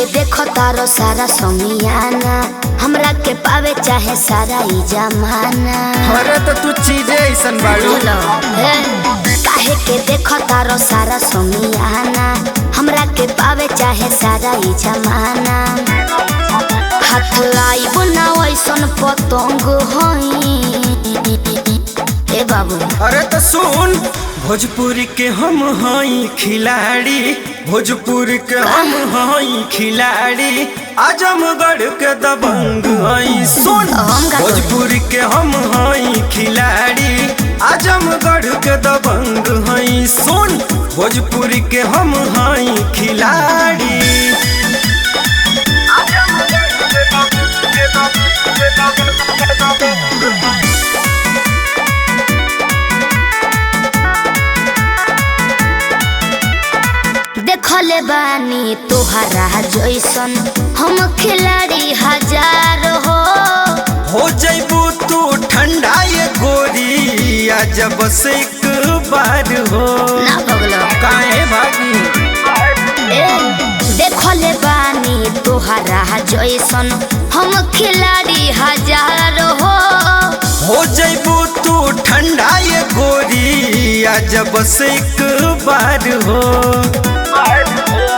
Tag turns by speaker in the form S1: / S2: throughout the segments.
S1: के देखो तारो सारा समियाना, हमरा के पावे चाहे सारा ई जमाना।
S2: अरे तो तू चीजें ऐसन बाड़ू।
S1: काहे के देखो तारो सारा समियाना, हमरा के पावे चाहे सारा ई जमाना। हाथ आइब ना ऐसन पतंग हई ए बाबू।
S2: अरे तो सुन, भोजपुरी के हम हई खिलाड़ी, भोजपुरी के हम हई खिलाड़ी, आजमगढ़ के दबंग हई। सुन, भोजपुरी के हम हई खिलाड़ी, आजमगढ़ के दबंग हई। सुन, भोजपुरी के हम हई खिलाड़ी।
S1: देखले बानी तोहरा जैसन हम खिलाड़ी हजार हो
S2: जैबू तू ठंडा ये गोरी, जब से एक बार हो
S1: ना भगलो
S2: काहे भागी।
S1: देखले बानी तोहरा जैसन हम खिलाड़ी हजार हो
S2: जैबू तू ठंडा ये गोरी, जब से एक बार हो।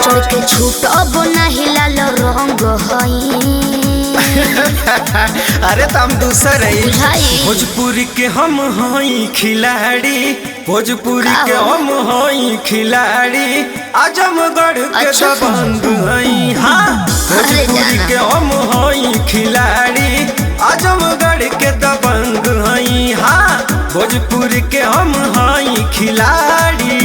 S1: चढ़ के छूटब नहीं लाल रंग हई।
S2: अरे तम दूसर है। भोजपुरी के हम हई खिलाड़ी, भोजपुरी के हम हई खिलाड़ी, आजमगढ़ के दबंग हई। हाँ, भोजपुरी के हम हई खिलाड़ी, आजमगढ़ के दबंग हई। हाँ, भोजपुरी के हम हई खिलाड़ी।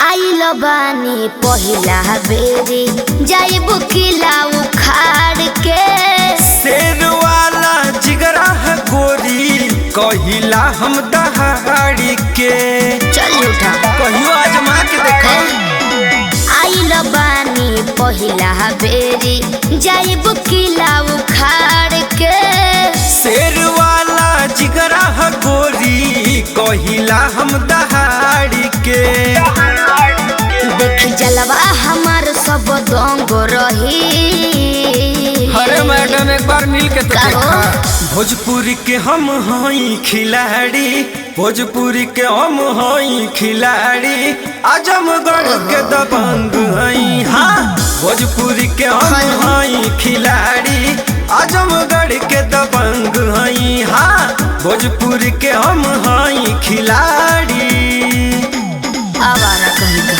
S1: आइल बानी पहिला बेरी, जाइब किला उखाड़ के।
S2: शेर वाला जिगरा है गोरी, कहिला हम दहाड़ी के।
S1: चल उठा
S2: कहियो आजमा के देखो।
S1: आइल बानी पहिला बेरी, जाइब किला उखाड़ के।
S2: शेर वाला जिगरा है गोरी, कहिला हम दहाड़ी के।
S1: देख जलवा हमार सब दंग रही।
S2: अरे मैडम एक बार मिल के तो देखा। भोजपुरी के हम हई खिलाड़ी, भोजपुरी के हम हई खिलाड़ी, आजमगढ़ के दबंग हई। हाँ, भोजपुरी के हम हई खिलाड़ी, आजमगढ़ के दबंग हई। हाँ, भोजपुरी के हम हई खिलाड़ी।
S1: आवारा कहीं का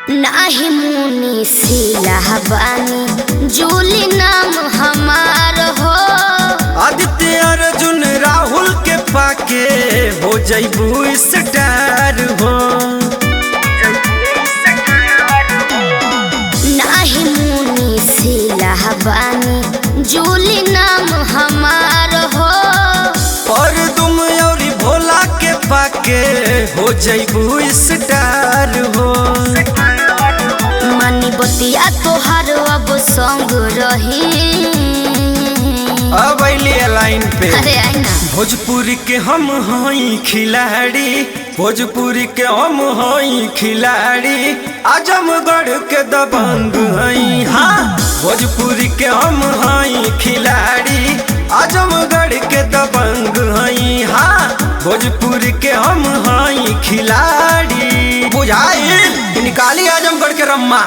S1: नाही मुनी सिला बानी, जूली नाम हमार हो।
S2: आदित्य अर्जुन राहुल के पाके हो जैबू स्टार हो।
S1: नाही मुनी सिला बानी, जूली नाम हमार हो।
S2: और तुम और भोला के पाके हो जैबू स्टार हो।
S1: मानी बतिया तोहार अब संग रही।
S2: अब लाइन पे।
S1: अरे आई ना।
S2: भोजपुरी के हम हई खिलाड़ी, भोजपुरी के हम हई खिलाड़ी, आजमगढ़ के दबंग हई। हाँ, भोजपुरी के हम हई खिलाड़ी, आजमगढ़ के दबंग हई। हाँ, भोजपुरी के हम हई खिलाड़ी। बुझाई निकाली आजमगढ़ के रम्मा।